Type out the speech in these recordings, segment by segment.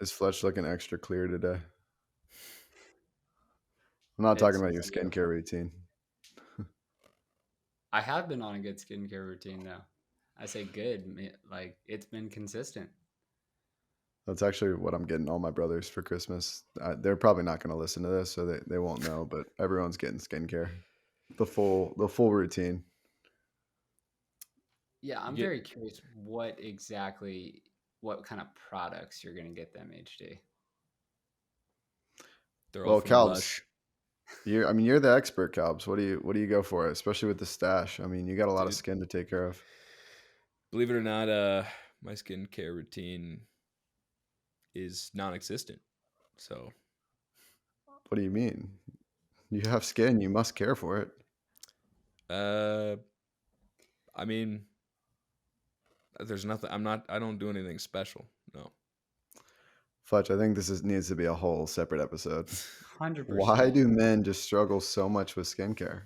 Is Fletch looking extra clear today? I'm not talking It's about your for you. skincare routine. I have been on a good skincare routine though. I say good, like it's been consistent. That's actually what I'm getting all my brothers for Christmas. They're probably not going to listen to this, so they won't know. But everyone's getting skincare, the full routine. Yeah, You I'm get very curious what kind of products you're gonna get them, HD. they're all Well, from Calbs, Lush, you're the expert, Calbs. What do you go for, especially with the stash? I mean, you got a lot of dude. skin to take care of. Believe it or not, my skincare routine is non-existent. So, What do you mean? You have skin, you must care for it. uh, I mean, there's nothing. I'm not. I don't do anything special. No. Fletch, I think needs to be a whole separate episode. Hundred Why percent. do men just struggle so much with skincare?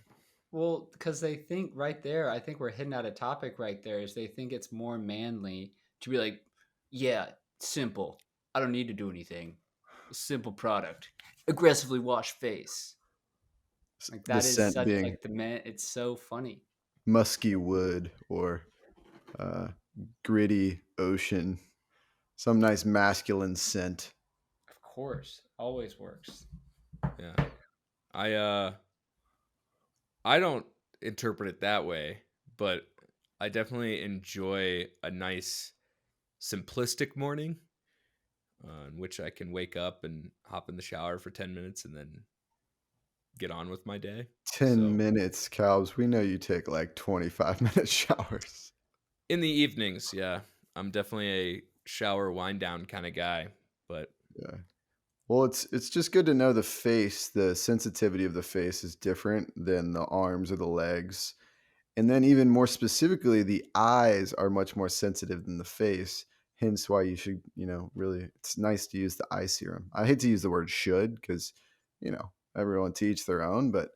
Well, because they think right there, I think we're hitting at a topic right there. Is they think it's more manly to be like, yeah, simple. I don't need to do anything. Simple product. Aggressively wash face. Like The that is scent such being like the man. It's so funny. musky wood or uh, gritty ocean, some nice masculine scent. Of course, always works. Yeah. I I don't interpret it that way, but I definitely enjoy a nice simplistic morning in which I can wake up and hop in the shower for 10 minutes and then get on with my day. 10 So, minutes, Calbs. We know you take like 25-minute showers. in the evenings, yeah, I'm definitely a shower wind down kind of guy, but Yeah. Well, it's just good to know the face, the sensitivity of the face is different than the arms or the legs. And then even more specifically, the eyes are much more sensitive than the face. Hence why you should, really it's nice to use the eye serum. I hate to use the word should because, everyone to each their own, but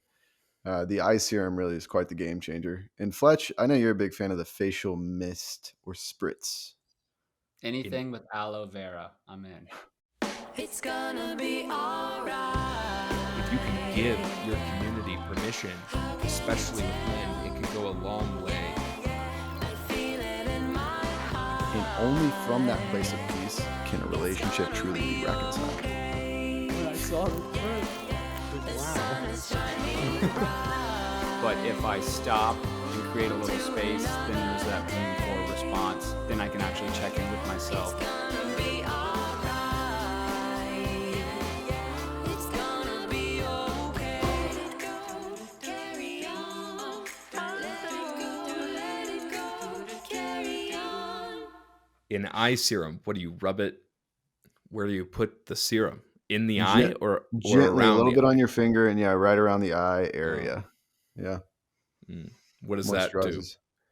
the eye serum really is quite the game changer. And Fletch, I know you're a big fan of the facial mist or spritz. in Anything with aloe vera, I'm in. It's gonna be if you can give your alright. community permission, especially with men, it can go a long way. I feel it in my And heart. only from that place of peace can a relationship truly be reconciled. When I saw the first, The sun is shining bright. but if I stop and create a little space, then there's that room for a response. Then I can actually check in with myself. Gonna be alright. It's gonna be okay. Let it go, carry on. Let it go, carry on. In eye serum, what do you rub it? Where do you put the serum? In the eye Gen- or Gently, a around little the bit on eye? your finger, and yeah, right around the eye Oh, area. Yeah, what does that do?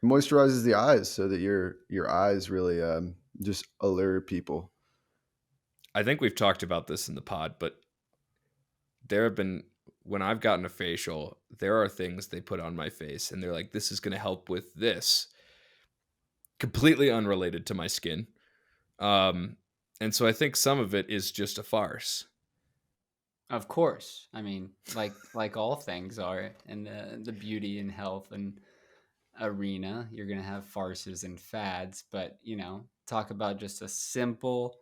moisturizes the eyes so that your eyes really just allure people. I think we've talked about this in the pod, but there have been when I've gotten a facial, there are things they put on my face, and they're like, "This is going to help with this," completely unrelated to my skin. And so I think some of it is just a farce. Of course, I mean, like all things are in the beauty and health and arena, you're gonna have farces and fads. But talk about just a simple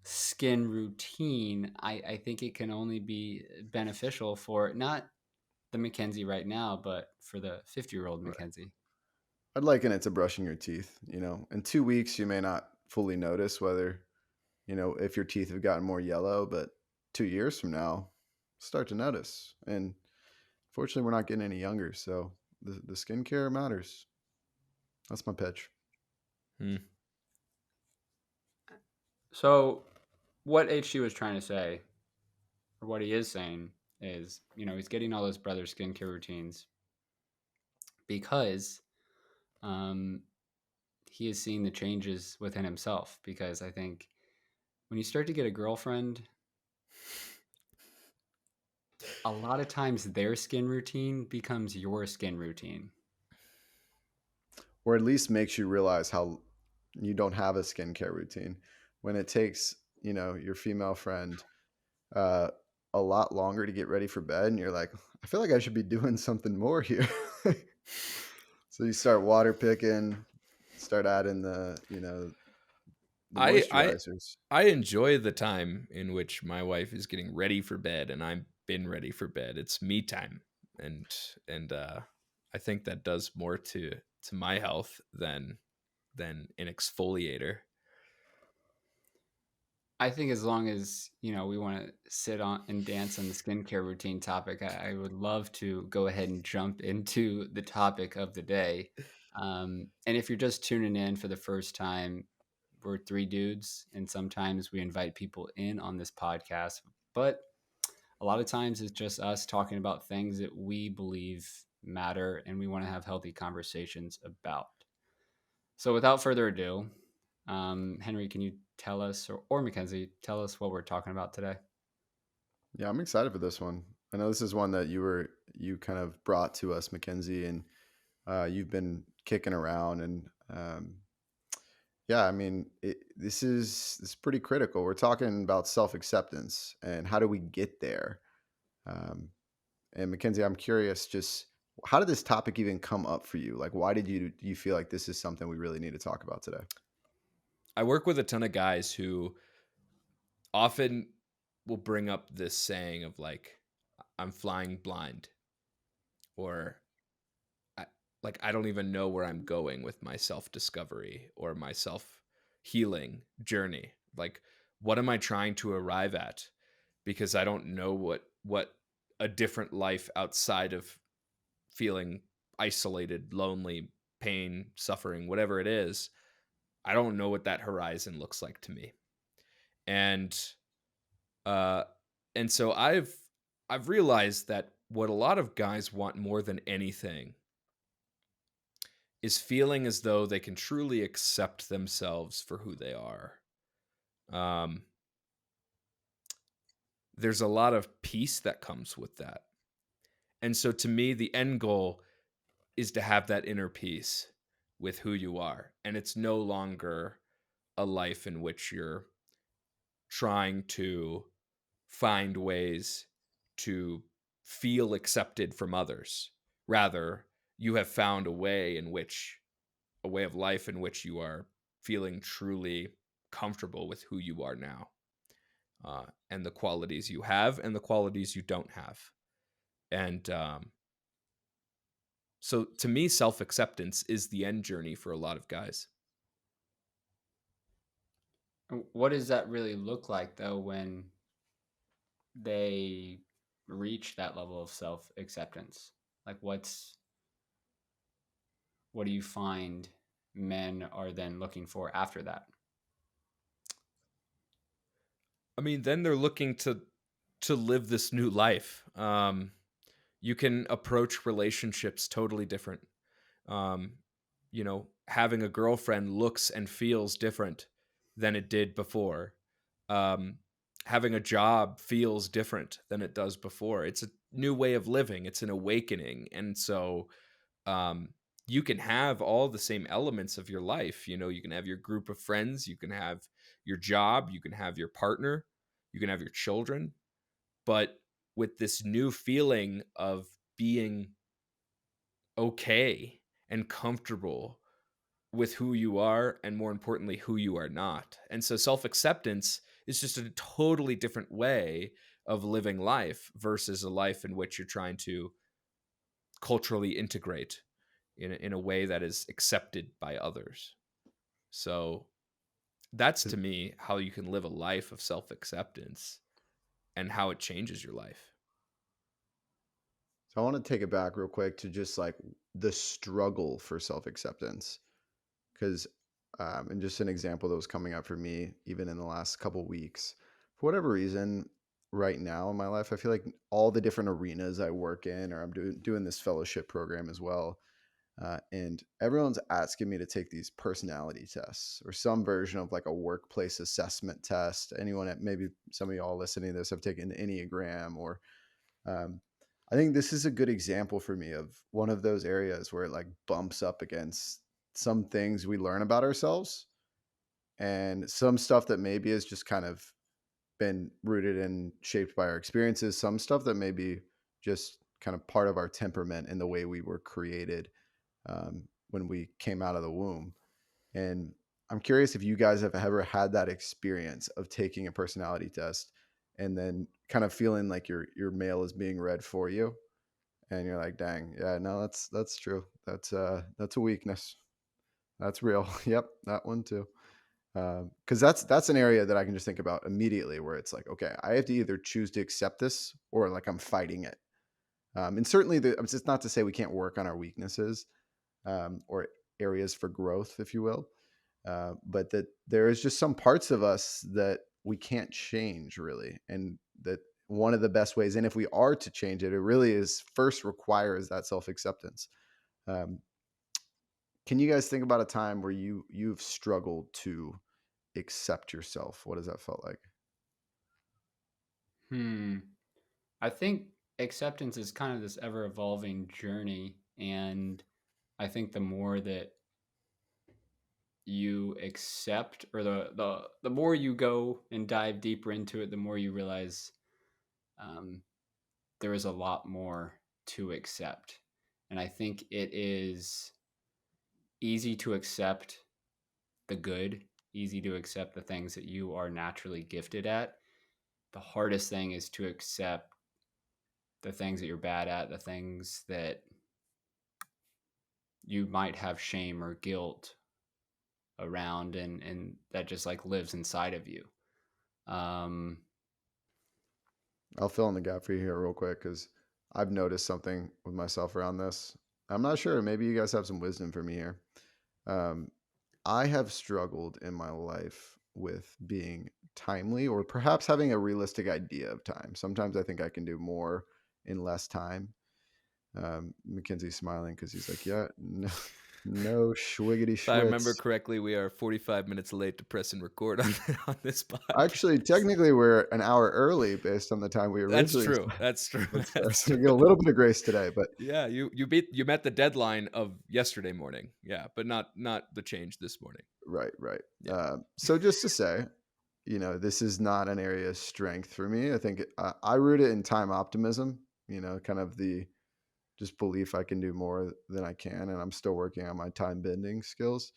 skin routine. I think it can only be beneficial for not the McKenzie right now, but for the 50-year-old Right. McKenzie. I'd liken it to brushing your teeth. In 2 weeks you may not fully notice whether if your teeth have gotten more yellow, but 2 years from now, start to notice. And fortunately, we're not getting any younger, so the skincare matters. That's my pitch. Hmm. So, what HG was trying to say, or what he is saying, is he's getting all those brother skincare routines because um, he is seeing the changes within himself. Because I think when you start to get a girlfriend, a lot of times their skin routine becomes your skin routine. Or at least makes you realize how you don't have a skincare routine when it takes your female friend uh, a lot longer to get ready for bed, and you're like, I feel like I should be doing something more here. So you start water picking, start adding the I I moisturizers. I enjoy the time in which my wife is getting ready for bed and I've been ready for bed. It's me time, and and I think that does more to my health than an exfoliator. I think as long as we want to sit on and dance on the skincare routine topic, I would love to go ahead and jump into the topic of the day. And if you're just tuning in for the first time, we're three dudes, and sometimes we invite people in on this podcast, but a lot of times it's just us talking about things that we believe matter and we want to have healthy conversations about. So without further ado, Henry, can you tell us, or Mackenzie, tell us what we're talking about today? Yeah, I'm excited for this one. I know this is one that you kind of brought to us, Mackenzie, and you've been kicking around, and yeah, I mean, this is pretty critical. We're talking about self acceptance and how do we get there. Um, and Mackenzie, I'm curious, just how did this topic even come up for you? Like, why do you feel like this is something we really need to talk about today? I work with a ton of guys who often will bring up this saying of like, I'm flying blind, or I, like I don't even know where I'm going with my self discovery or my self healing journey. Like, what am I trying to arrive at? Because I don't know what a different life outside of feeling isolated, lonely, pain, suffering, whatever it is. I don't know what that horizon looks like to me. And uh and so I've realized that what a lot of guys want more than anything is feeling as though they can truly accept themselves for who they are. Um, there's a lot of peace that comes with that. And so to me, the end goal is to have that inner peace with who you are. And it's no longer a life in which you're trying to find ways to feel accepted from others. Rather, you have found a way of life in which you are feeling truly comfortable with who you are now, and the qualities you have and the qualities you don't have. And so to me, self acceptance is the end journey for a lot of guys. What does that really look like, though, when they reach that level of self acceptance? Like, what do you find men are then looking for after that? I mean, then they're looking to live this new life. You can approach relationships totally different. Um, having a girlfriend looks and feels different than it did before. Um, Having a job feels different than it does before. It's a new way of living. It's an awakening, and so um, you can have all the same elements of your life. You can have your group of friends, you can have your job, you can have your partner, you can have your children, but with this new feeling of being okay and comfortable with who you are, and more importantly who you are not. And so self-acceptance is just a totally different way of living life versus a life in which you're trying to culturally integrate in a way that is accepted by others. So that's to me how you can live a life of self-acceptance and how it changes your life. So I want to take it back real quick to just like the struggle for self acceptance, because and just an example that was coming up for me even in the last couple weeks, for whatever reason, right now in my life, I feel like all the different arenas I work in, or I'm doing this fellowship program as well. And everyone's asking me to take these personality tests or some version of like a workplace assessment test. Anyone, maybe some of y'all listening to this have taken the Enneagram, or um, I think this is a good example for me of one of those areas where it like bumps up against some things we learn about ourselves. and some stuff that maybe has just kind of been rooted and shaped by our experiences, some stuff that maybe just kind of part of our temperament and the way we were created when we came out of the womb. And I'm curious if you guys have ever had that experience of taking a personality test and then kind of feeling like your mail is being read for you, and you're like, dang, yeah, no, that's true. That's a weakness. That's real. Yep, that one too. Because that's an area that I can just think about immediately, where it's like, okay, I have to either choose to accept this or like I'm fighting it. And certainly, it's not to say we can't work on our weaknesses or areas for growth, if you will, but that there is just some parts of us that we can't change really, and that one of the best ways, and if we are to change it, it really is first requires that self acceptance. Um, can you guys think about a time where you've struggled to accept yourself? What does that felt like? Hmm. I think acceptance is kind of this ever evolving journey. And I think the more that you accept, or the more you go and dive deeper into it, the more you realize um, there is a lot more to accept. And I think it is easy to accept the good, easy to accept the things that you are naturally gifted at. The hardest thing is to accept the things that you're bad at, the things that you might have shame or guilt around, and that just like lives inside of you. Um I'll fill in the gap for you here real quick because I've noticed something with myself around this. I'm not sure. Maybe you guys have some wisdom for me here. Um, I have struggled in my life with being timely or perhaps having a realistic idea of time. Sometimes I think I can do more in less time. McKenzie's smiling because he's like, yeah, no, no schwiggity If I remember schwitz. correctly, we are 45 minutes late to press and record on, on this Actually, podcast. technically, we're an hour early based on the time we That's originally true. That's true. started. That's So true. we get a little bit of grace today, but Yeah, you met the deadline of yesterday morning. Yeah, but not the change this morning. right, right. Yeah. So just to say, this is not an area of strength for me. I think I root it in time optimism, kind of the just belief I can do more than I can. And I'm still working on my time bending skills.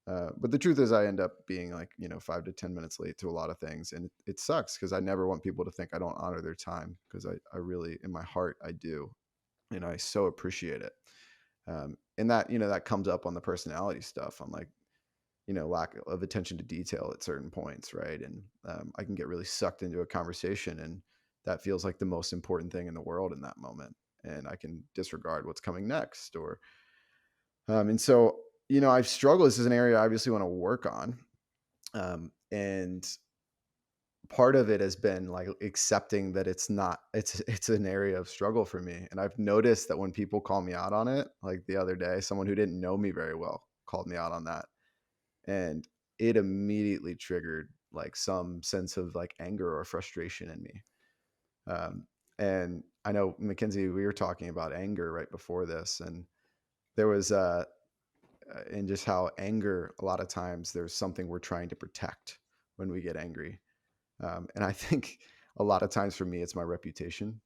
But the truth is, I end up being like, 5 to 10 minutes late to a lot of things. And it sucks because I never want people to think I don't honor their time, because I really, in my heart, I do. And I so appreciate it. And that comes up on the personality stuff. I'm like, lack of attention to detail at certain points, right? And I can get really sucked into a conversation, and that feels like the most important thing in the world in that moment, and I can disregard what's coming next. Or and so I've struggled. This is an area I obviously want to work on, and part of it has been like accepting that it's not it's an area of struggle for me. And I've noticed that when people call me out on it, like the other day, someone who didn't know me very well called me out on that, and it immediately triggered like some sense of like anger or frustration in me. Um, and I know, Mackenzie, we were talking about anger right before this, and there was and just how anger, a lot of times there's something we're trying to protect when we get angry. And I think a lot of times for me, it's my reputation.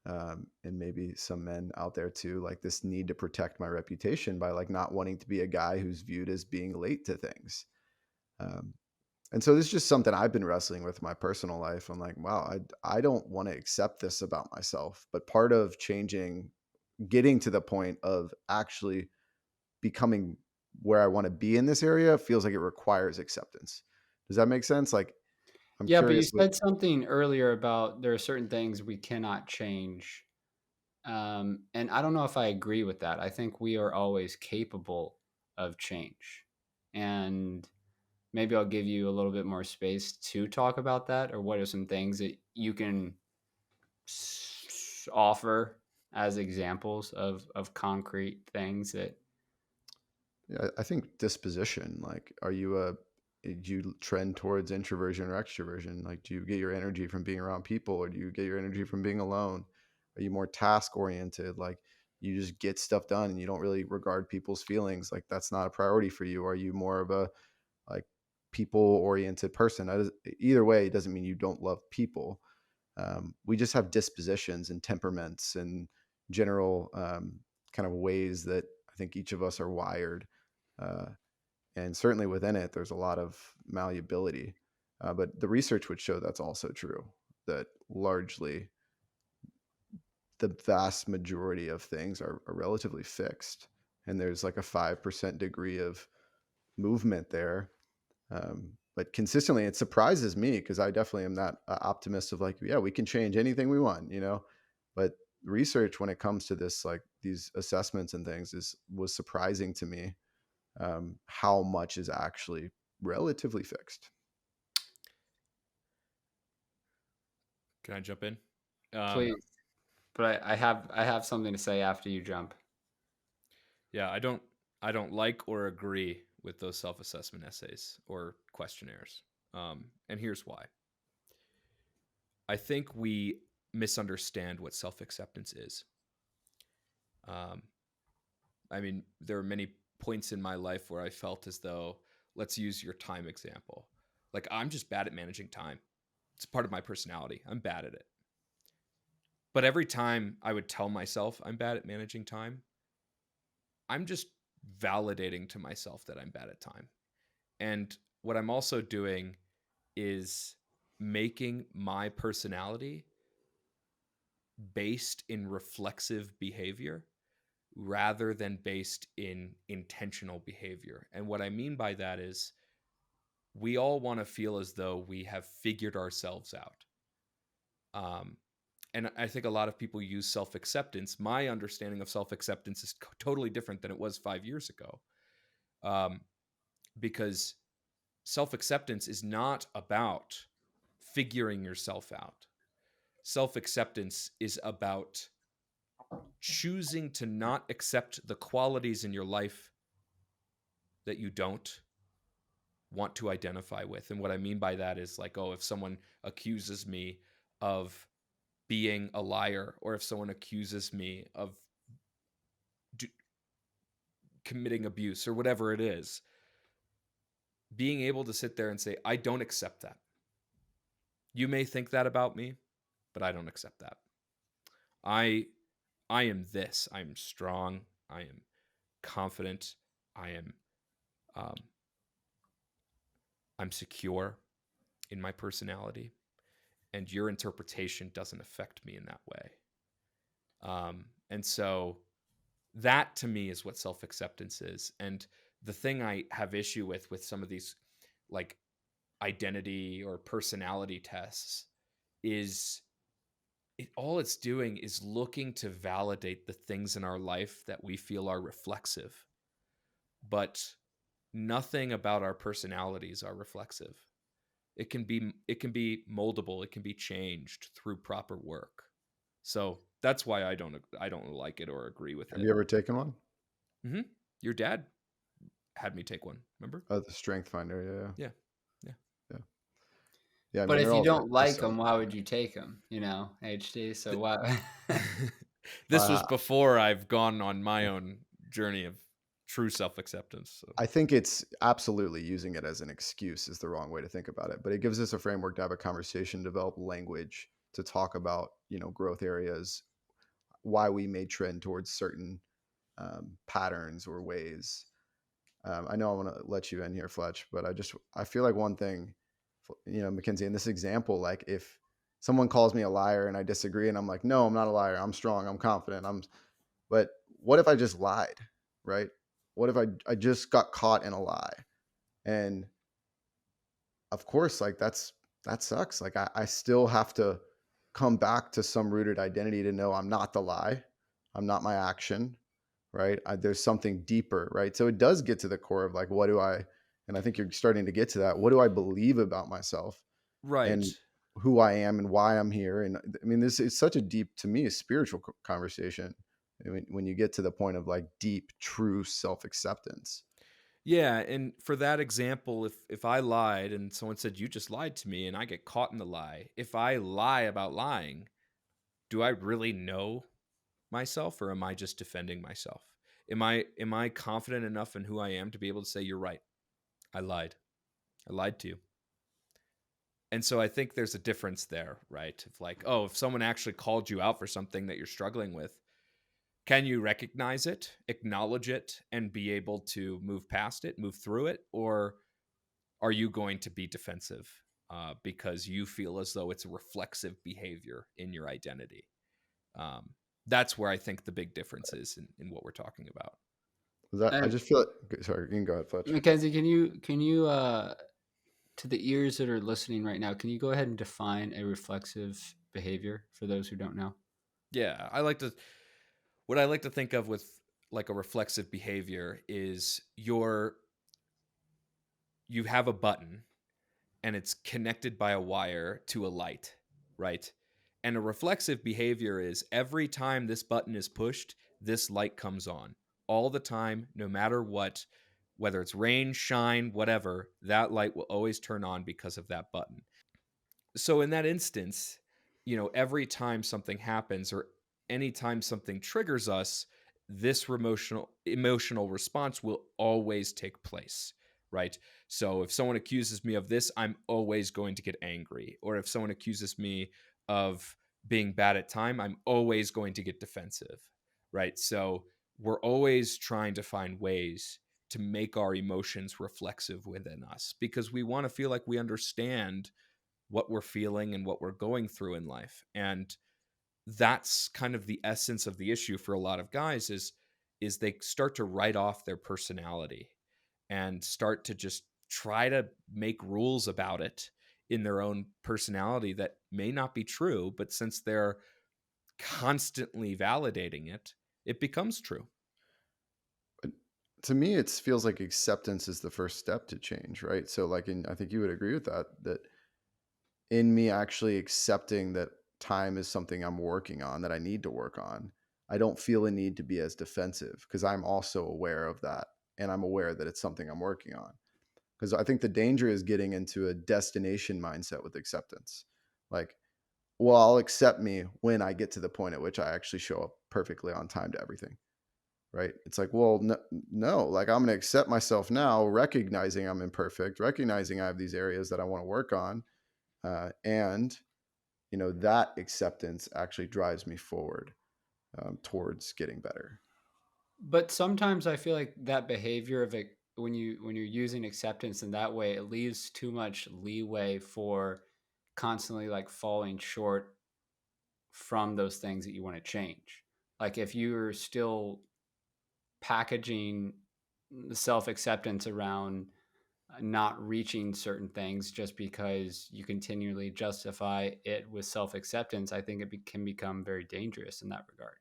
And maybe some men out there too, like this need to protect my reputation by like not wanting to be a guy who's viewed as being late to things. Um, and so this is just something I've been wrestling with in my personal life. I'm like, wow, I don't want to accept this about myself. But part of changing, getting to the point of actually becoming where I want to be in this area, feels like it requires acceptance. Does that make sense? Like, I'm yeah, but you curious what. said something earlier about there are certain things we cannot change. And I don't know if I agree with that. I think we are always capable of change. And maybe I'll give you a little bit more space to talk about that, or what are some things that you can offer as examples of concrete things that. Yeah, I think disposition, like, do you trend towards introversion or extroversion? Like, do you get your energy from being around people, or do you get your energy from being alone? Are you more task oriented? Like, you just get stuff done and you don't really regard people's feelings. Like, that's not a priority for you. Are you more of a, like, people-oriented person. Either way, it doesn't mean you don't love people. We just have dispositions and temperaments and general kind of ways that I think each of us are wired. Uh, and certainly within it, there's a lot of malleability. But the research would show that's also true, that largely the vast majority of things are relatively fixed. And there's like a 5% degree of movement there. But consistently, it surprises me because I definitely am that optimist of like, yeah, we can change anything we want, you know. But research when it comes to this, like these assessments and things, was surprising to me. How much is actually relatively fixed. Can I jump in? Please. But I have something to say after you jump. Yeah, I don't like or agree with those self-assessment essays or questionnaires. And here's why. I think we misunderstand what self-acceptance is. I mean, there are many points in my life where I felt as though, let's use your time example. Like, I'm just bad at managing time. It's part of my personality. I'm bad at it. But every time I would tell myself I'm bad at managing time, I'm just validating to myself that I'm bad at time. And what I'm also doing is making my personality based in reflexive behavior rather than based in intentional behavior. And what I mean by that is we all want to feel as though we have figured ourselves out. And I think a lot of people use self-acceptance. My understanding of self-acceptance is totally different than it was 5 years ago. Because self-acceptance is not about figuring yourself out. Self-acceptance is about choosing to not accept the qualities in your life that you don't want to identify with. And what I mean by that is like, oh, if someone accuses me of being a liar, or if someone accuses me of committing abuse or whatever it is, being able to sit there and say, I don't accept that. You may think that about me, but I don't accept that. I am this. I am strong. I am confident. I'm secure in my personality, and your interpretation doesn't affect me in that way. And so that to me is what self-acceptance is. And the thing I have issue with some of these like identity or personality tests is all it's doing is looking to validate the things in our life that we feel are reflexive. But nothing about our personalities are reflexive. It can be moldable, it can be changed through proper work. So that's why I don't like it or agree with it. Have you ever taken one? Mm-hmm. Your dad had me take one, remember? Oh, the Strength Finder. Yeah. Yeah, I But mean, if they're you all don't like just them, why would you take them? You know, HD. So why? This was before I've gone on my own journey of true self-acceptance. So. I think it's absolutely using it as an excuse is the wrong way to think about it, but it gives us a framework to have a conversation, develop language to talk about, growth areas, why we may trend towards certain patterns or ways. I know I want to let you in here, Fletch, but I feel like one thing, McKenzie, in this example, like if someone calls me a liar and I disagree and I'm like, no, I'm not a liar. I'm strong. I'm confident. But what if I just lied, right? What if I just got caught in a lie? And of course, like that sucks. Like I still have to come back to some rooted identity to know I'm not the lie. I'm not my action, right? There's something deeper, right? So it does get to the core of like, and I think you're starting to get to that. What do I believe about myself? Right. And who I am and why I'm here. And I mean, this is such a deep, to me, a spiritual conversation. I mean, when you get to the point of like deep, true self-acceptance. Yeah, and for that example, if I lied and someone said you just lied to me and I get caught in the lie, if I lie about lying, do I really know myself or am I just defending myself? Am I confident enough in who I am to be able to say you're right? I lied. I lied to you. And so I think there's a difference there, right? If like, oh, if someone actually called you out for something that you're struggling with, can you recognize it, acknowledge it, and be able to move past it, move through it? Or are you going to be defensive because you feel as though it's a reflexive behavior in your identity? Um, that's where I think the big difference is in what we're talking about. I And just feel like, sorry, you can go ahead, Fletch. Mackenzie, can you to the ears that are listening right now, can you go ahead and define a reflexive behavior for those who don't know? Yeah, what I like to think of with like a reflexive behavior is you have a button and it's connected by a wire to a light, right? And a reflexive behavior is every time this button is pushed, this light comes on all the time, no matter what, whether it's rain, shine, whatever, that light will always turn on because of that button. So in that instance, every time something happens or anytime something triggers us, this emotional response will always take place, right? So if someone accuses me of this, I'm always going to get angry. Or if someone accuses me of being bad at time, I'm always going to get defensive, right? So we're always trying to find ways to make our emotions reflexive within us because we want to feel like we understand what we're feeling and what we're going through in life. And that's kind of the essence of the issue for a lot of guys is they start to write off their personality and start to just try to make rules about it in their own personality that may not be true, but since they're constantly validating it, it becomes true. To me, it feels like acceptance is the first step to change, right? So, like, I think you would agree with that. That in me actually accepting that time is something I'm working on, that I need to work on, I don't feel a need to be as defensive because I'm also aware of that, and I'm aware that it's something I'm working on. Because I think the danger is getting into a destination mindset with acceptance, like, well, I'll accept me when I get to the point at which I actually show up perfectly on time to everything. Right? It's like, well, no, no, like I'm going to accept myself now, recognizing I'm imperfect, recognizing I have these areas that I want to work on. And, that acceptance actually drives me forward towards getting better. But sometimes I feel like that behavior of it when you're using acceptance in that way, it leaves too much leeway for constantly like falling short from those things that you want to change. Like if you're still packaging the self acceptance around not reaching certain things just because you continually justify it with self acceptance, I think can become very dangerous in that regard.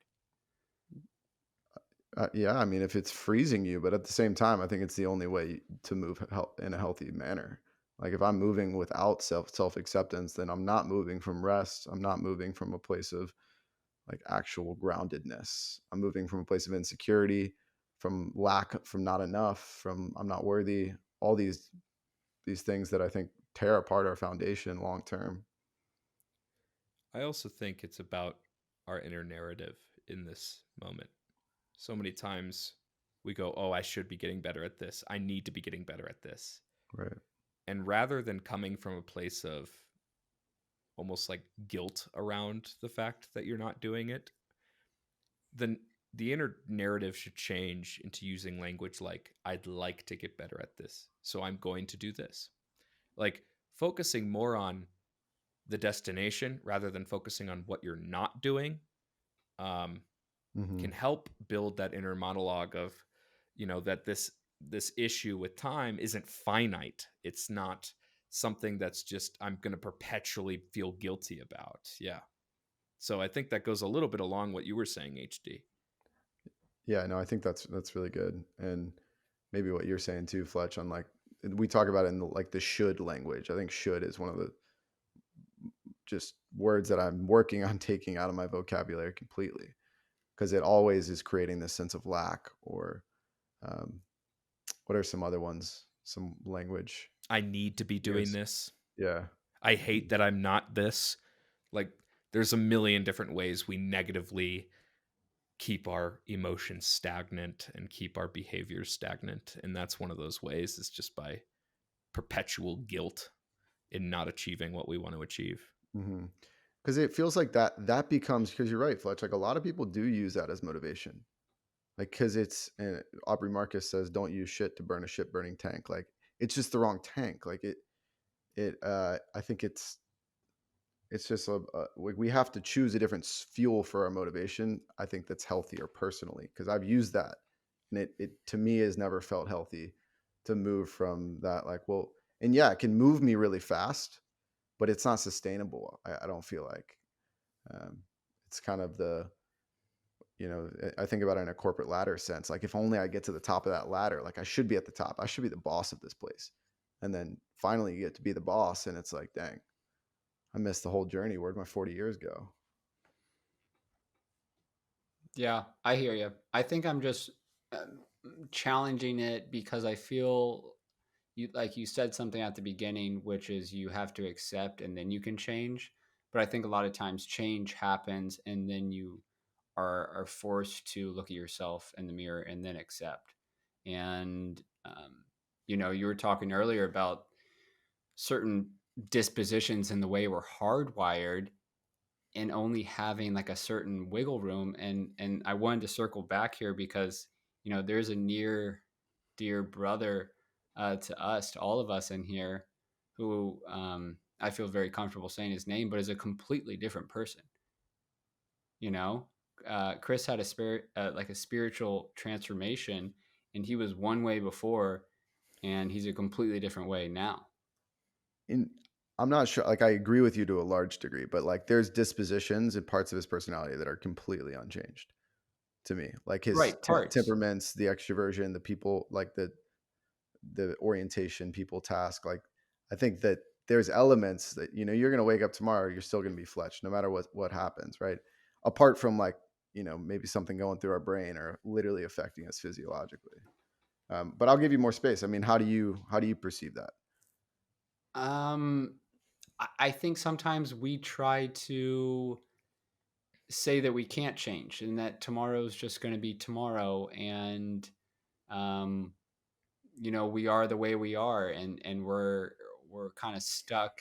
Yeah, I mean, if it's freezing you, but at the same time, I think it's the only way to move in a healthy manner. Like if I'm moving without self acceptance, then I'm not moving from rest. I'm not moving from a place of like actual groundedness. I'm moving from a place of insecurity, from lack, from not enough, from I'm not worthy. All these things that I think tear apart our foundation long term. I also think it's about our inner narrative in this moment. So many times we go, oh, I should be getting better at this. I need to be getting better at this. Right. And rather than coming from a place of almost like guilt around the fact that you're not doing it, then the inner narrative should change into using language like, I'd like to get better at this, so I'm going to do this. Like focusing more on the destination rather than focusing on what you're not doing um, Hmm. can help build that inner monologue of, that this issue with time isn't finite. It's not something that's just I'm going to perpetually feel guilty about. Yeah. So I think that goes a little bit along what you were saying, HD. Yeah, no, I think that's really good, and maybe what you're saying too, Fletch. On like we talk about it in like the should language. I think should is one of the just words that I'm working on taking out of my vocabulary completely because it always is creating this sense of lack or um, what are some other ones? Some language. I need to be doing Yes. this. Yeah. I hate that I'm not this. Like there's a million different ways we negatively keep our emotions stagnant and keep our behaviors stagnant. And that's one of those ways is just by perpetual guilt in not achieving what we want to achieve. Because it feels like that becomes, because you're right, Fletch, like a lot of people do use that as motivation. Like, because it's, Aubrey Marcus says, don't use shit to burn a ship burning tank. Like, it's just the wrong tank. Like I think it's just we have to choose a different fuel for our motivation. I think that's healthier personally, because I've used that, and it to me has never felt healthy to move from that. Like, well, and yeah, it can move me really fast, but it's not sustainable. I don't feel like it's kind of I think about it in a corporate ladder sense. Like, if only I get to the top of that ladder, like I should be at the top. I should be the boss of this place. And then finally you get to be the boss, and it's like, dang, I missed the whole journey. Where'd my 40 years go? Yeah, I hear you. I think I'm just challenging it because I feel like you said something at the beginning, which is you have to accept and then you can change. But I think a lot of times change happens and then you are forced to look at yourself in the mirror and then accept. And you were talking earlier about certain dispositions and the way we're hardwired and only having like a certain wiggle room. And I wanted to circle back here because there's a near dear brother to us, to all of us in here, who I feel very comfortable saying his name, but is a completely different person. Chris had a spirit, like a spiritual transformation, and he was one way before, and he's a completely different way now. In I'm not sure. Like, I agree with you to a large degree, but like there's dispositions and parts of his personality that are completely unchanged to me. Like his Right, parts. temperaments, the extroversion, the people, like the orientation, people task. Like, I think that there's elements that you're going to wake up tomorrow, you're still going to be Fletch no matter what happens, right? Apart from, like, maybe something going through our brain or literally affecting us physiologically. But I'll give you more space. I mean, how do you perceive that? Um, I think sometimes we try to say that we can't change and that tomorrow's just going to be tomorrow, and um, we are the way we are, and we're kind of stuck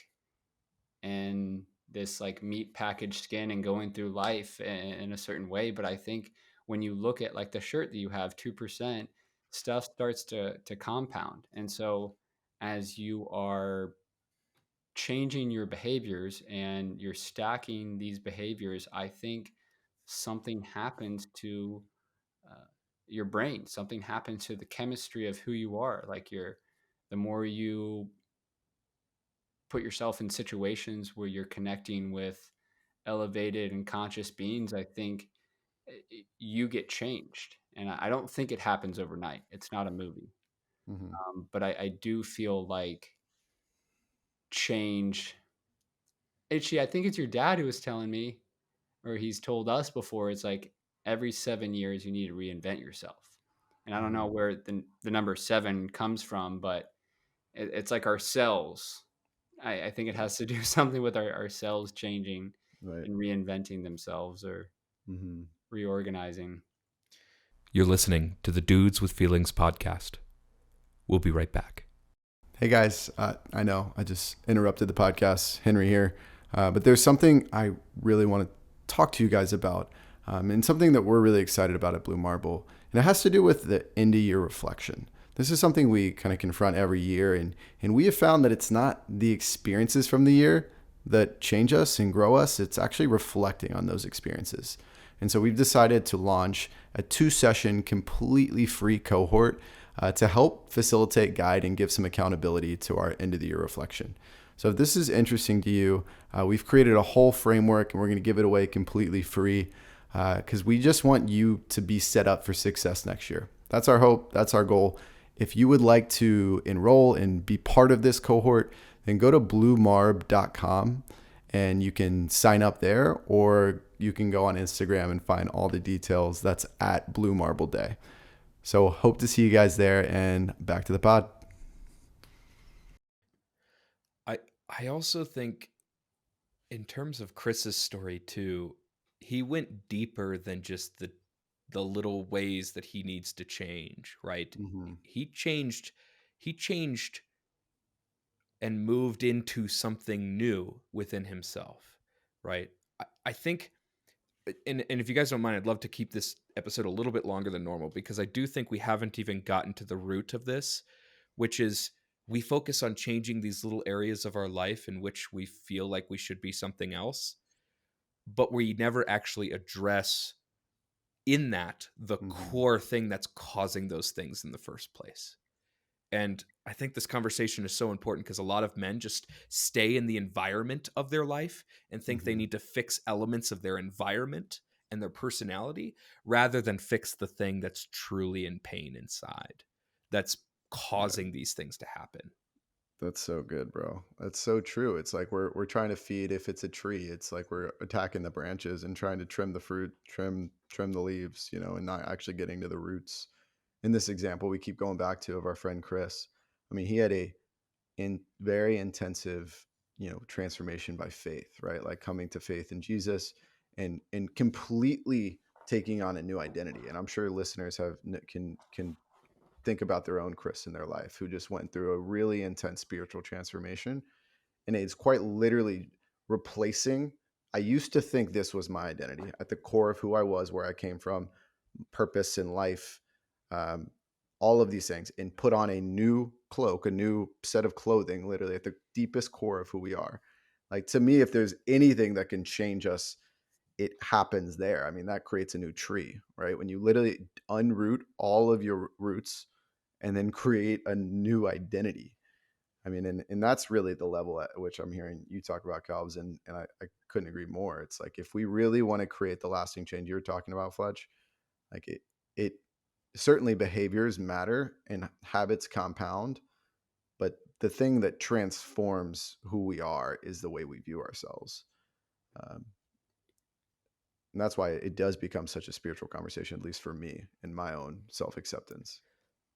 in this like meat packaged skin and going through life in a certain way. But I think when you look at like the shirt that you have, 2%, stuff starts to compound. And so as you are changing your behaviors and you're stacking these behaviors, I think something happens to uh, your brain. Something happens to the chemistry of who you are. Like the more you put yourself in situations where you're connecting with elevated and conscious beings, I think you get changed. And I don't think it happens overnight. It's not a movie. Hmm. But I do feel like change. Actually, I think it's your dad who was telling me, or he's told us before, it's like every 7 years you need to reinvent yourself. And I don't know Hmm. where the number seven comes from, but it's like our cells. I think it has to do something with our cells changing Right. and reinventing themselves or Hmm. reorganizing. You're listening to the Dudes with Feelings podcast. We'll be right back. Hey guys, I know I just interrupted the podcast. Henry here, but there's something I really want to talk to you guys about, and something that we're really excited about at Blue Marble, and it has to do with the end of year reflection. This is something we kind of confront every year, and we have found that it's not the experiences from the year that change us and grow us. It's actually reflecting on those experiences. And so we've decided to launch a 2-session completely free cohort to help facilitate, guide, and give some accountability to our end of the year reflection. So if this is interesting to you, we've created a whole framework, and we're going to give it away completely free because we just want you to be set up for success next year. That's our hope. That's our goal. If you would like to enroll and be part of this cohort, then go to bluemarb.com and you can sign up there, or you can go on Instagram and find all the details. That's at Blue Marble Day. So hope to see you guys there, and back to the pod. I also think in terms of Chris's story too, he went deeper than just the little ways that he needs to change, right? Mm-hmm. He changed and moved into something new within himself, right? I think, and if you guys don't mind, I'd love to keep this episode a little bit longer than normal because I do think we haven't even gotten to the root of this, which is we focus on changing these little areas of our life in which we feel like we should be something else, but we never actually address in that the Hmm. core thing that's causing those things in the first place. And I think this conversation is so important because a lot of men just stay in the environment of their life and think they Hmm. need to fix elements of their environment and their personality rather than fix the thing that's truly in pain inside that's Right. causing these things to happen. That's so good, bro. That's so true. It's like we're trying to feed if it's a tree, it's like we're attacking the branches and trying to trim the fruit, trim the leaves, and not actually getting to the roots. In this example we keep going back to of our friend Chris. I mean, he had a very intensive, transformation by faith, right? Like coming to faith in Jesus and completely taking on a new identity. And I'm sure listeners can think about their own Chris in their life who just went through a really intense spiritual transformation. And it's quite literally replacing. I used to think this was my identity at the core of who I was, where I came from, purpose in life, um, all of these things, and put on a new cloak, a new set of clothing, literally at the deepest core of who we are. Like, to me, if there's anything that can change us, it happens there. I mean, that creates a new tree, right? When you literally unroot all of your roots and then create a new identity. I mean, and that's really the level at which I'm hearing you talk about, Calvs, and I couldn't agree more. It's like if we really want to create the lasting change you're talking about, Fletch, like it certainly behaviors matter and habits compound, but the thing that transforms who we are is the way we view ourselves. Um, and that's why it does become such a spiritual conversation, at least for me and my own self acceptance.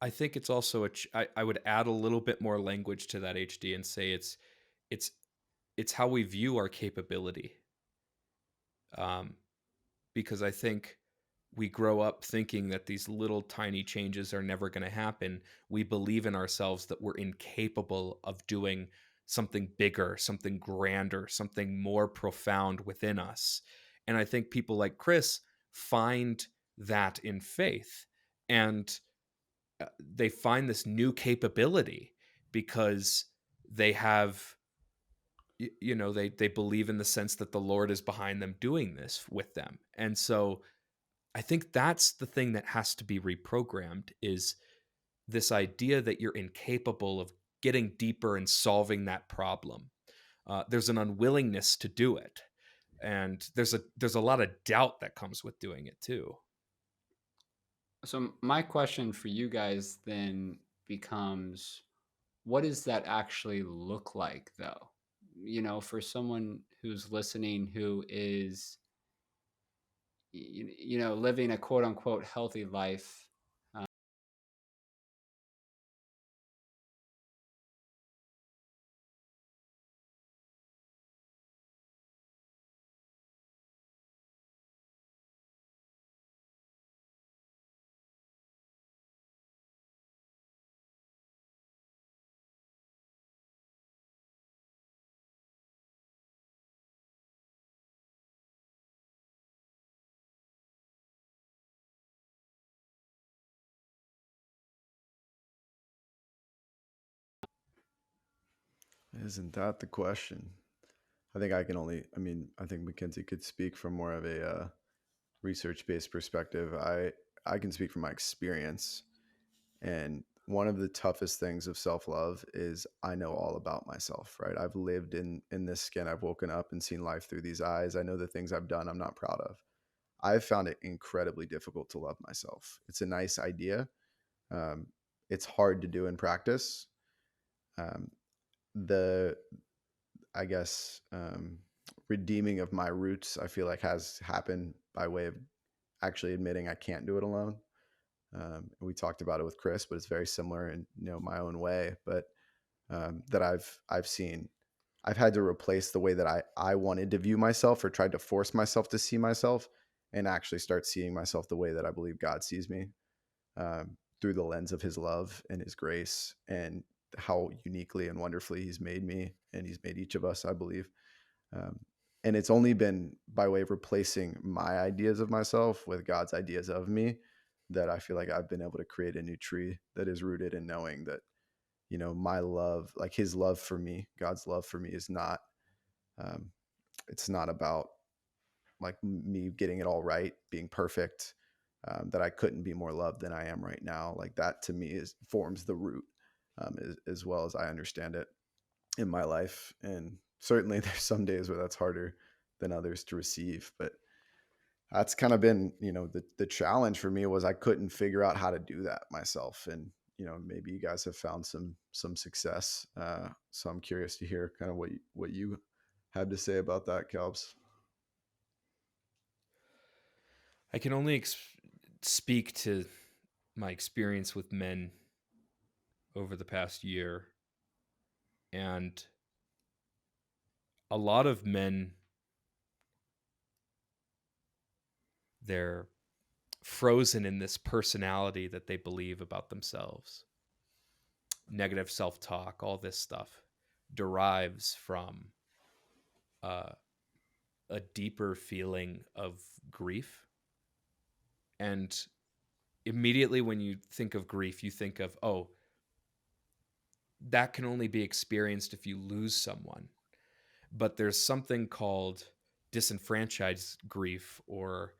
I think it's also I would add a little bit more language to that, HD, and say it's it's how we view our capability. Um, because I think we grow up thinking that these little tiny changes are never going to happen. We believe in ourselves that we're incapable of doing something bigger, something grander, something more profound within us. And I think people like Chris find that in faith and they find this new capability because they have they believe in the sense that the Lord is behind them doing this with them. And so I think that's the thing that has to be reprogrammed is this idea that you're incapable of getting deeper and solving that problem. There's an unwillingness to do it, and there's a lot of doubt that comes with doing it too. So my question for you guys then becomes, what does that actually look like though? For someone who's listening who is living a quote unquote healthy life. Isn't that the question? I think I can only, I mean, I think McKenzie could speak from more of a research based perspective. I can speak from my experience. And one of the toughest things of self love is I know all about myself, right? I've lived in this skin. I've woken up and seen life through these eyes. I know the things I've done I'm not proud of. I've found it incredibly difficult to love myself. It's a nice idea. Um, it's hard to do in practice. Um, the I guess redeeming of my roots, I feel like has happened by way of actually admitting I can't do it alone. And we talked about it with Chris, but it's very similar in my own way. But that I've seen, I've had to replace the way that I wanted to view myself or tried to force myself to see myself, and actually start seeing myself the way that I believe God sees me, through the lens of His love and His grace. And how uniquely and wonderfully he's made me, and he's made each of us, I believe. Um, and it's only been by way of replacing my ideas of myself with God's ideas of me that I feel like I've been able to create a new tree that is rooted in knowing that, my love, like his love for me, God's love for me is not, um, it's not about like me getting it all right, being perfect, that I couldn't be more loved than I am right now. Like that to me is forms the root, as well as I understand it in my life. And certainly there's some days where that's harder than others to receive, but that's kind of been, the challenge for me was I couldn't figure out how to do that myself. And, maybe you guys have found some success. So I'm curious to hear kind of what you have to say about that, Kelps. I can only speak to my experience with men over the past year, and a lot of men, they're frozen in this personality that they believe about themselves. Negative self-talk, all this stuff derives from uh, a deeper feeling of grief. And immediately when you think of grief, you think of, oh, that can only be experienced if you lose someone. But there's something called disenfranchised grief or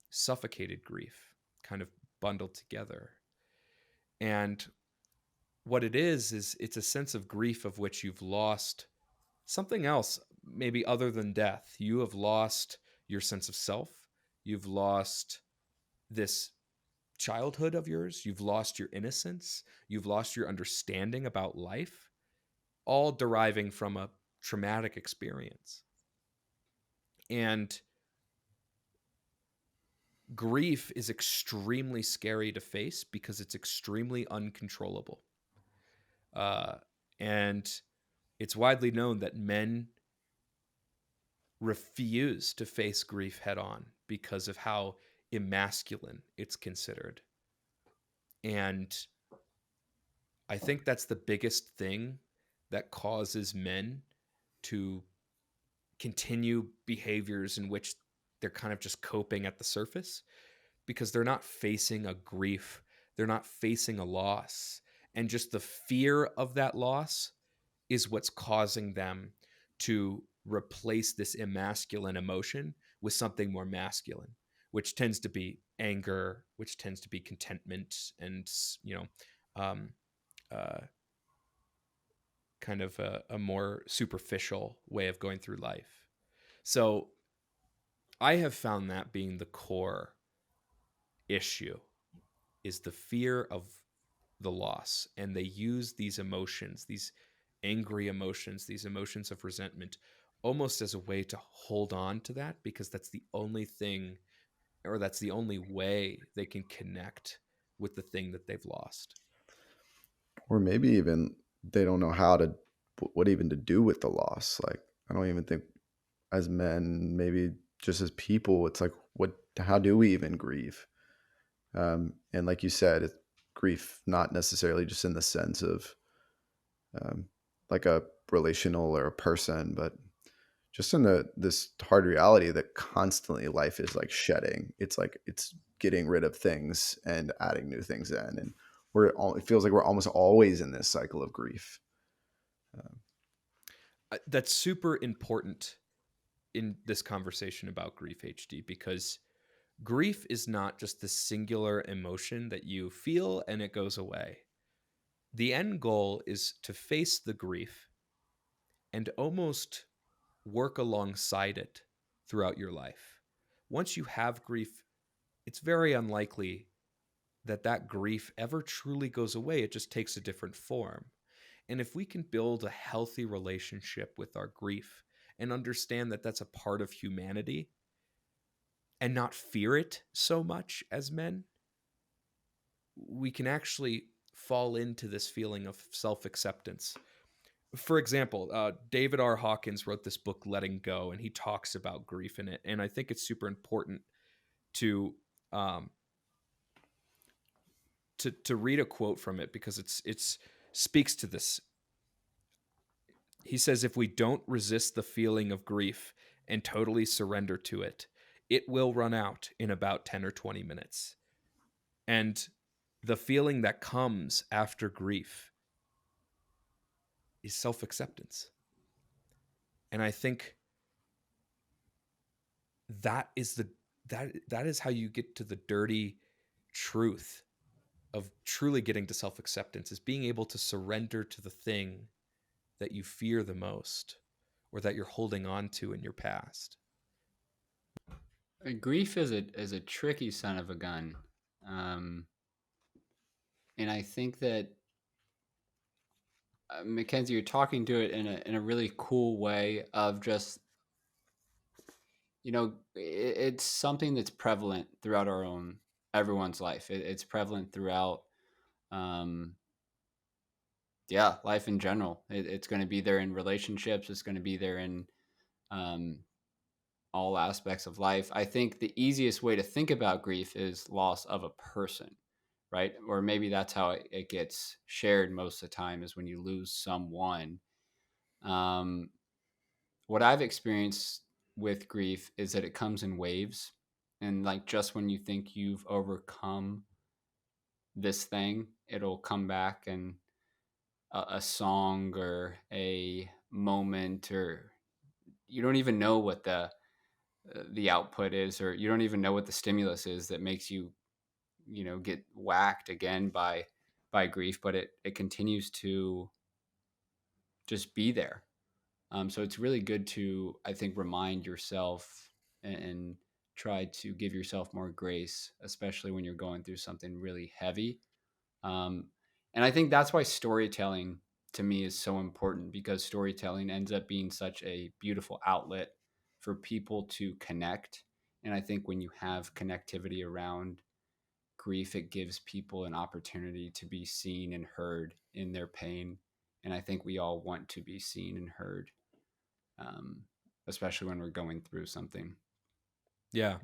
suffocated grief kind of bundled together. And what it is it's a sense of grief of which you've lost something else, maybe other than death. You have lost your sense of self. You've lost this childhood of yours. You've lost your innocence. You've lost your understanding about life, all deriving from a traumatic experience. And grief is extremely scary to face because it's extremely uncontrollable. And it's widely known that men refuse to face grief head on because of how emasculine it's considered. And I think that's the biggest thing that causes men to continue behaviors in which they're kind of just coping at the surface because they're not facing a grief, they're not facing a loss. And just the fear of that loss is what's causing them to replace this emasculine emotion with something more masculine, which tends to be anger, which tends to be contentment, and um, uh, kind of a more superficial way of going through life. So I have found that being the core issue is the fear of the loss. And they use these emotions, these angry emotions, these emotions of resentment, almost as a way to hold on to that because that's the only thing, or that's the only way they can connect with the thing that they've lost. Or maybe even they don't know how to, what even to do with the loss. Like, I don't even think as men, maybe just as people, it's like, how do we even grieve? And like you said, it's grief, not necessarily just in the sense of like a relational or a person, but just in this hard reality that constantly life is like shedding. It's like it's getting rid of things and adding new things in, and it feels like we're almost always in this cycle of grief. That's super important in this conversation about grief, HD, because grief is not just the singular emotion that you feel and it goes away. The end goal is to face the grief and almost work alongside it throughout your life. Once you have grief, it's very unlikely that that grief ever truly goes away. It just takes a different form. And if we can build a healthy relationship with our grief and understand that that's a part of humanity and not fear it so much as men, we can actually fall into this feeling of self-acceptance. For example, David R. Hawkins wrote this book, Letting Go, and he talks about grief in it. And I think it's super important to to read a quote from it because it's speaks to this. He says, if we don't resist the feeling of grief and totally surrender to it, it will run out in about 10 or 20 minutes. And the feeling that comes after grief is self-acceptance. And I think that is that is how you get to the dirty truth of truly getting to self-acceptance, is being able to surrender to the thing that you fear the most or that you're holding on to in your past. Grief is a tricky son of a gun, um, and I think that Mackenzie, you're talking to it in a really cool way of just, it's something that's prevalent throughout everyone's life. It's prevalent throughout, um, yeah, life in general. It's going to be there in relationships. It's going to be there in um, all aspects of life. I think the easiest way to think about grief is loss of a person, right? Or maybe that's how it gets shared most of the time, is when you lose someone. Um, what I've experienced with grief is that it comes in waves. And like just when you think you've overcome this thing, it'll come back, and a song or a moment, or you don't even know what the output is, or you don't even know what the stimulus is that makes you, get whacked again by grief, but it continues to just be there. So it's really good to, I think, remind yourself and try to give yourself more grace, especially when you're going through something really heavy. Um, and I think that's why storytelling to me is so important, because storytelling ends up being such a beautiful outlet for people to connect. And I think when you have connectivity around grief, it gives people an opportunity to be seen and heard in their pain. And I think we all want to be seen and heard, um, especially when we're going through something. Yeah.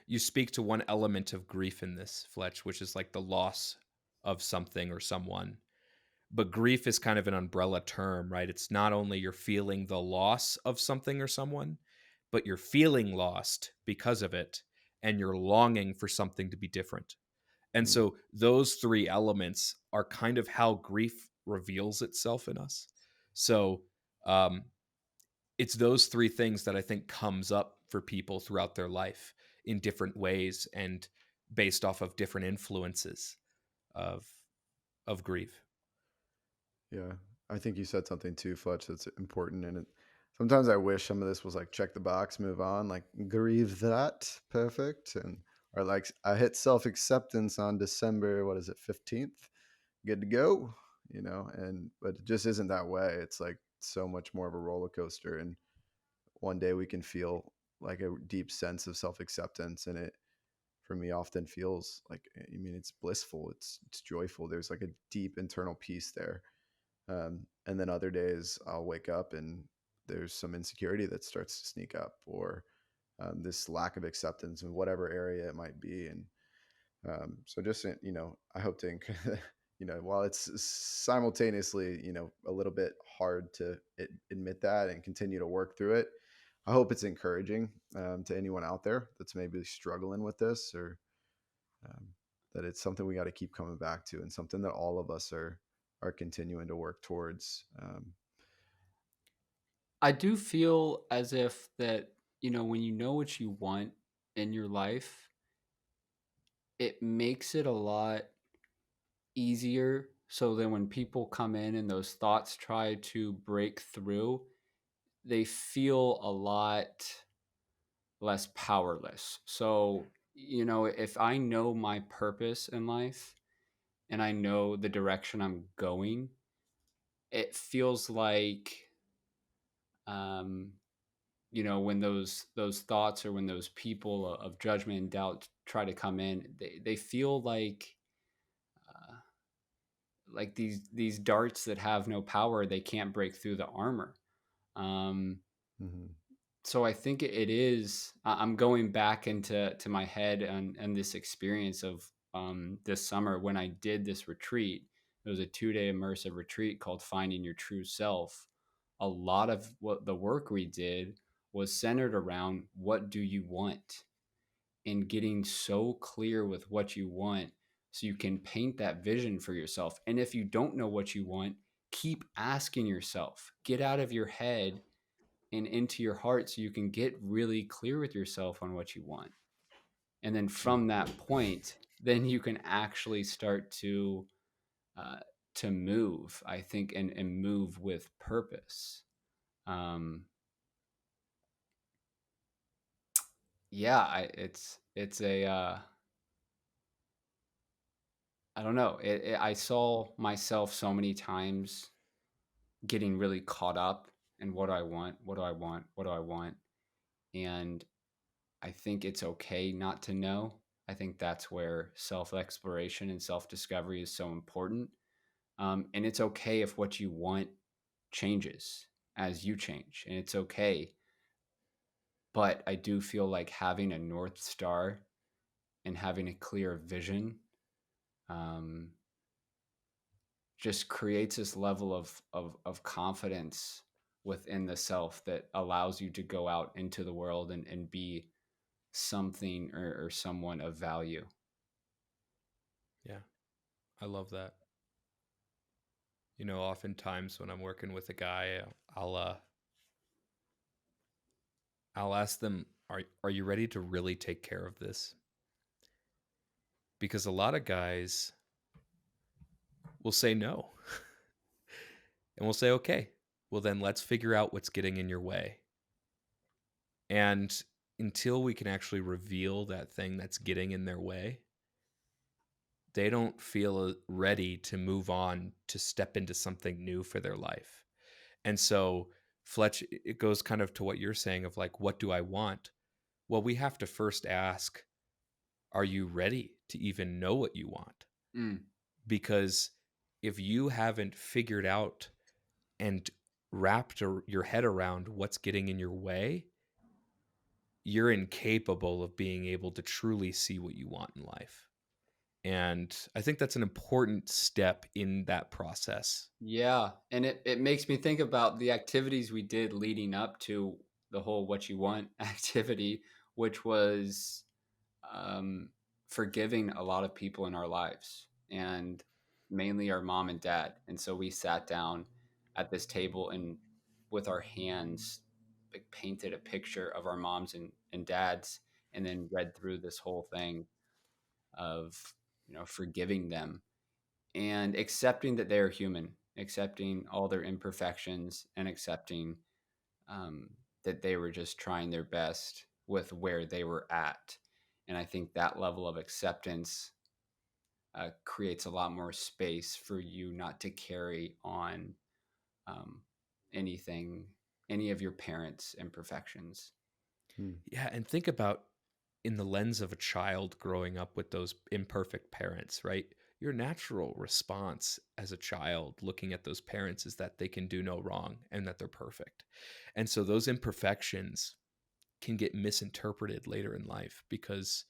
You speak to one element of grief in this, Fletch, which is like the loss of something or someone. But grief is kind of an umbrella term, right? It's not only you're feeling the loss of something or someone, but you're feeling lost because of it, and you're longing for something to be different. And Mm. so those three elements are kind of how grief reveals itself in us. So um, it's those three things that I think comes up for people throughout their life in different ways and based off of different influences of grief. Yeah, I think you said something too, Fletch, that's important. And sometimes I wish some of this was like check the box, move on, like grieve that, perfect, and or like I hit self acceptance on December, what is it, 15th, good to go, And but it just isn't that way. It's like so much more of a roller coaster, and one day we can feel like a deep sense of self acceptance, and it for me often feels like, I mean, it's blissful, it's joyful. There's like a deep internal peace there. And then other days I'll wake up and there's some insecurity that starts to sneak up, or this lack of acceptance in whatever area it might be. And so just, I hope to, while it's simultaneously, a little bit hard to admit that and continue to work through it, I hope it's encouraging to anyone out there that's maybe struggling with this, or um, that it's something we got to keep coming back to, and something that all of us are continuing to work towards. I do feel as if that, when you know what you want in your life, it makes it a lot easier. So then when people come in and those thoughts try to break through, they feel a lot less powerless. So, if I know my purpose in life and I know the direction I'm going, it feels like, um, when those thoughts, or when those people of judgment and doubt try to come in, they feel uh, like these darts that have no power. They can't break through the armor. Um, Mhm. so I think it is. I'm going back into my head and this experience of this summer when I did this retreat. It was a 2-day immersive retreat called Finding Your True Self. A lot of what the work we did was centered around what do you want, and getting so clear with what you want so you can paint that vision for yourself. And if you don't know what you want, keep asking yourself. Get out of your head and into your heart so you can get really clear with yourself on what you want. And then Mm. from that point, then you can actually start uh, to move, I think, and move with purpose. Um, yeah, it's a I don't know. I saw myself so many times getting really caught up in what do I want, what do I want, what do I want, and I think it's okay not to know. I think that's where self exploration and self discovery is so important. And it's okay if what you want changes as you change, and it's okay. But I do feel like having a North Star and having a clear vision um, just creates this level of confidence within the self that allows you to go out into the world and be something or someone of value. Yeah, I love that. You know, oftentimes when I'm working with a guy, I'll uh, I'll ask them, "Are you ready to really take care of this?" Because a lot of guys will say no, and we'll say, "Okay, well then let's figure out what's getting in your way." And until we can actually reveal that thing that's getting in their way, they don't feel ready to move on to step into something new for their life. And so, Fletch, it goes kind of to what you're saying of like, what do I want? Well, we have to first ask, are you ready to even know what you want? Mm, Because if you haven't figured out and wrapped your head around what's getting in your way, you're incapable of being able to truly see what you want in life. And I think that's an important step in that process. yeah, and it makes me think about the activities we did leading up to the whole "what you want" activity, which was um, forgiving a lot of people in our lives, and mainly our mom and dad. And so we sat down at this table and with our hands like, painted a picture of our moms and dads, and then read through this whole thing of forgiving them and accepting that they are human, accepting all their imperfections, and accepting um, that they were just trying their best with where they were at. And I think that level of acceptance creates a lot more space for you not to carry on um, anything, any of your parents' imperfections. Mm. Yeah, and think about in the lens of a child growing up with those imperfect parents, right? Your natural response as a child looking at those parents is that they can do no wrong and that they're perfect. And so those imperfections can get misinterpreted later in life because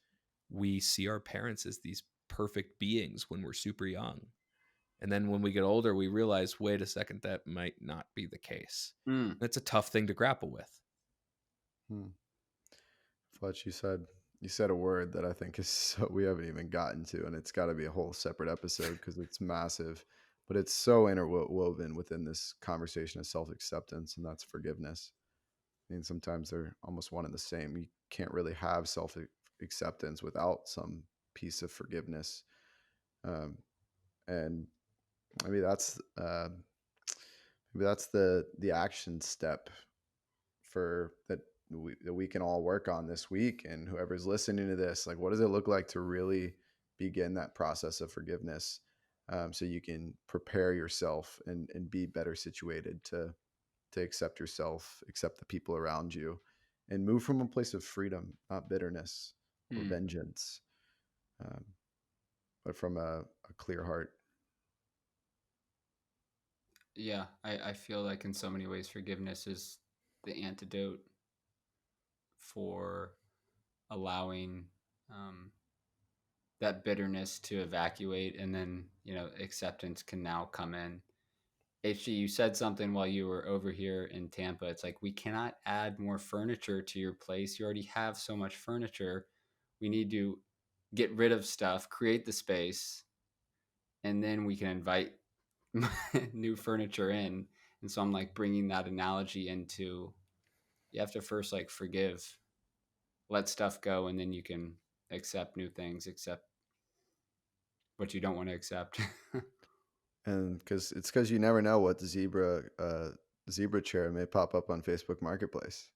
we see our parents as these perfect beings when we're super young. And then when we get older, we realize, wait a second, that might not be the case. Mm, That's a tough thing to grapple with. Hmm. Fletch, you said a word that I think is so we haven't even gotten to, and it's got to be a whole separate episode because it's massive, but it's so interwoven within this conversation of self acceptance, and that's forgiveness. I mean, sometimes they're almost one and the same. You can't really have self acceptance without some piece of forgiveness, um, and maybe that's the action step for that we can all work on this week. And whoever's listening to this, like, what does it look like to really begin that process of forgiveness, so you can prepare yourself and be better situated to accept yourself, accept the people around you, and move from a place of freedom, not bitterness or mm. vengeance, um, but from a clear heart. Yeah, I feel like in so many ways forgiveness is the antidote for allowing um, that bitterness to evacuate, and then acceptance can now come in. HG, you said something while you were over here in Tampa. It's like, we cannot add more furniture to your place. You already have so much furniture. We need to get rid of stuff, create the space, and then we can invite new furniture in. And so I'm like bringing that analogy into, you have to first like forgive, let stuff go, and then you can accept new things, accept what you don't want to accept. And because you never know what zebra chair may pop up on Facebook Marketplace.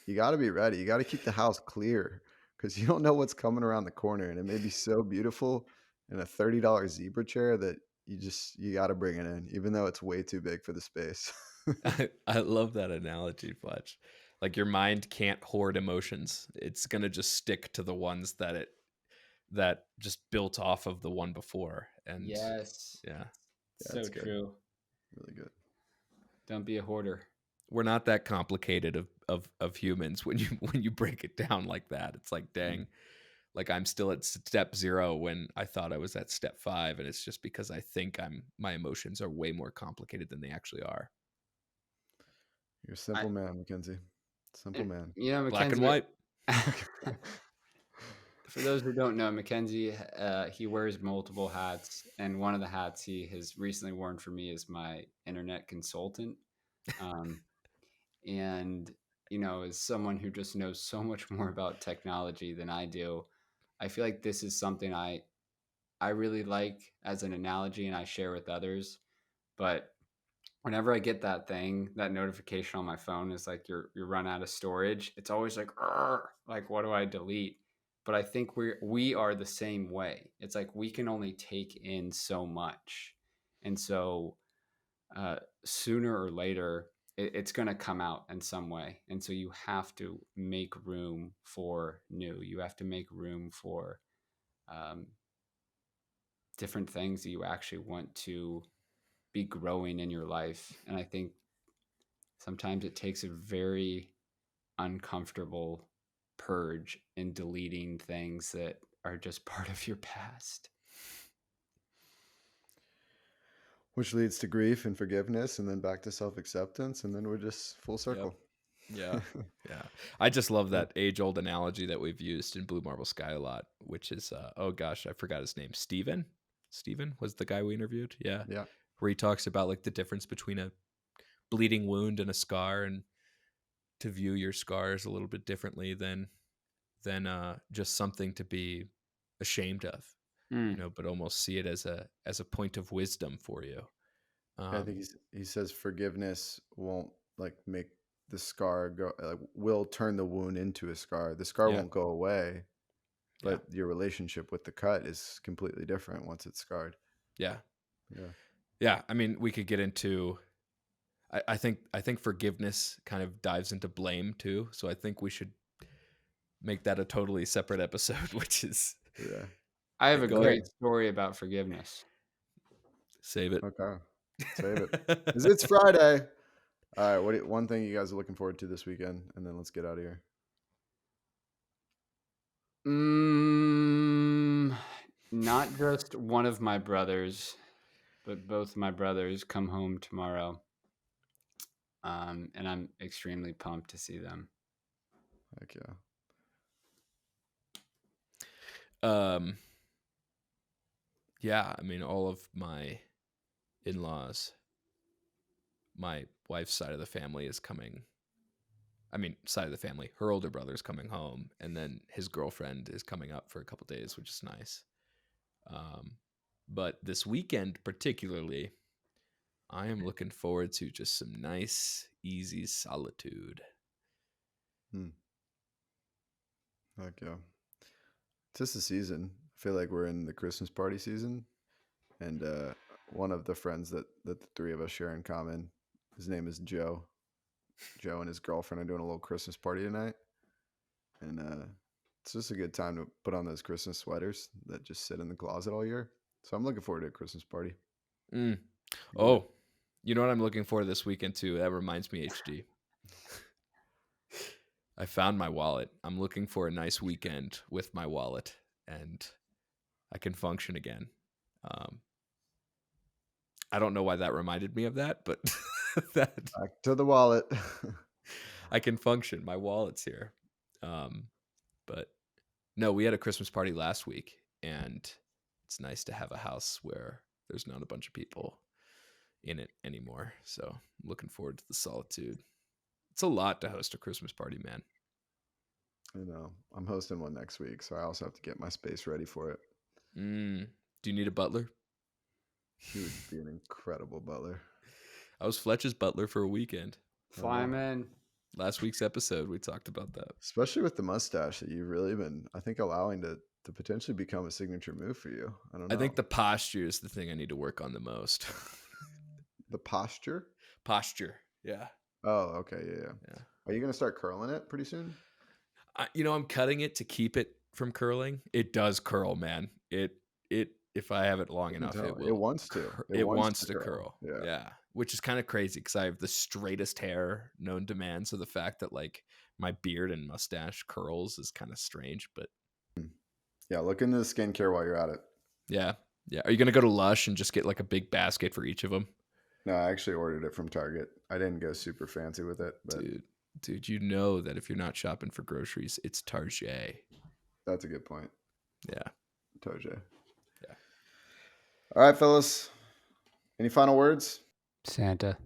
You got to be ready. You got to keep the house clear because you don't know what's coming around the corner, and it may be so beautiful in a $30 zebra chair that you got to bring it in, even though it's way too big for the space. I love that analogy, Fletch. Like your mind can't hoard emotions. It's gonna just stick to the ones that just built off of the one before. And Yes. yeah, So it's good. true. Really good. Don't be a hoarder. we're not that complicated of humans when you break it down like that. It's like, dang, like I'm still at step 0 when I thought I was at step 5, and it's just because I think my emotions are way more complicated than they actually are. You're a simple man, McKenzie. Simple man. Mackenzie, Black and white. For those who don't know, Mackenzie, he wears multiple hats, and one of the hats he has recently worn for me is my internet consultant. And as someone who just knows so much more about technology than I do, I feel like this is something I really like as an analogy, and I share with others. But whenever I get that notification on my phone is like you're run out of storage, it's always like, like, what do I delete? But I think we are the same way. It's like we can only take in so much, and so sooner or later it's going to come out in some way. And so you have to make room for new. You have to make room for different things that you actually want to be growing in your life. And I think sometimes it takes a very uncomfortable purge in deleting things that are just part of your past. Which leads to grief and forgiveness, and then back to self-acceptance, and then we're just full circle. Yeah. Yeah. I just love that age-old analogy that we've used in Blue Marble Sky a lot, which is, oh gosh, I forgot his name. Steven was the guy we interviewed. Yeah. Yeah. Where he talks about like the difference between a bleeding wound and a scar, and to view your scars a little bit differently than just something to be ashamed of, but almost see it as a point of wisdom for you. I think he says forgiveness won't like make the scar go, like, will turn the wound into a scar. The scar won't go away, but your relationship with the cut is completely different once it's scarred. Yeah. Yeah. Yeah. I mean, we could get into, I think forgiveness kind of dives into blame too. So I think we should make that a totally separate episode, which is, Yeah. I have a Go great ahead. story about forgiveness. Save it. Okay. Save it. 'Cause it's Friday. All right. One thing you guys are looking forward to this weekend, and then let's get out of here. Not just one of my brothers, but both my brothers come home tomorrow. And I'm extremely pumped to see them. Heck yeah. Yeah, I mean, all of my in-laws, my wife's side of the family is coming. I mean, side of the family, her older brother's coming home, and then his girlfriend is coming up for a couple days, which is nice. But this weekend particularly, I am looking forward to just some nice, easy solitude. Heck yeah. It's just the season. I feel like we're in the Christmas party season. And one of the friends that the three of us share in common, his name is Joe. Joe and his girlfriend are doing a little Christmas party tonight. And it's just a good time to put on those Christmas sweaters that just sit in the closet all year. So I'm looking forward to a Christmas party. Oh, you know what I'm looking for this weekend too? That reminds me, HD. I found my wallet. I'm looking for a nice weekend with my wallet, and I can function again. I don't know why that reminded me of that, but that Back to the wallet. I can function. My wallet's here. But no, we had a Christmas party last week, and it's nice to have a house where there's not a bunch of people in it anymore. So I'm looking forward to the solitude. It's a lot to host a Christmas party, man. You know, I'm hosting one next week, so I also have to get my space ready for it. Do you need a butler? He would be an incredible butler. I was Fletcher's butler for a weekend. Fly him in. Last week's episode, we talked about that. Especially with the mustache that you've really been, I think, allowing to potentially become a signature move for you. I don't know. I think the posture is the thing I need to work on the most. The posture? Posture. Yeah. Oh, okay. Yeah. Are you going to start curling it pretty soon? I'm cutting it to keep it from curling. It does curl, man. If I have it long enough, it will. It wants to. It wants to curl. Yeah. Which is kind of crazy because I have the straightest hair known to man. So the fact that like my beard and mustache curls is kind of strange, but yeah, look into the skincare while you're at it. Yeah. Are you going to go to Lush and just get like a big basket for each of them? No, I actually ordered it from Target. I didn't go super fancy with it, but dude, you know that if you're not shopping for groceries, it's Target. That's a good point. Yeah. Target. Yeah. All right, fellas. Any final words? Santa.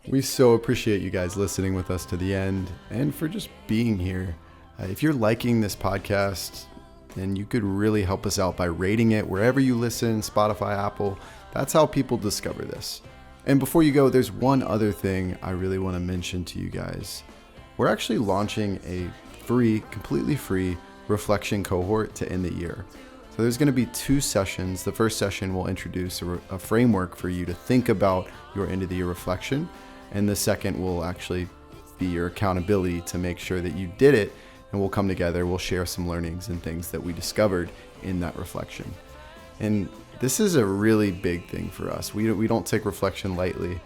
We so appreciate you guys listening with us to the end and for just being here. If you're liking this podcast, then you could really help us out by rating it wherever you listen, Spotify, Apple. That's how people discover this. And before you go, there's one other thing I really want to mention to you guys. We're actually launching a completely free reflection cohort to end the year. So there's going to be 2 sessions. The first session will introduce a framework for you to think about your end of the year reflection. And the second will actually be your accountability to make sure that you did it. And we'll come together, we'll share some learnings and things that we discovered in that reflection. And this is a really big thing for us. We don't take reflection lightly.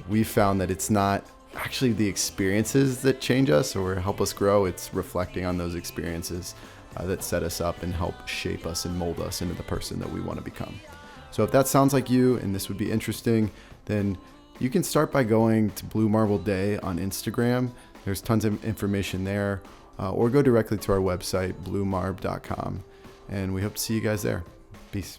We found that it's not actually the experiences that change us or help us grow. It's reflecting on those experiences that set us up and help shape us and mold us into the person that we want to become. So if that sounds like you and this would be interesting, then you can start by going to Blue Marble Day on Instagram. There's tons of information there. Or go directly to our website, bluemarb.com. And we hope to see you guys there. Peace.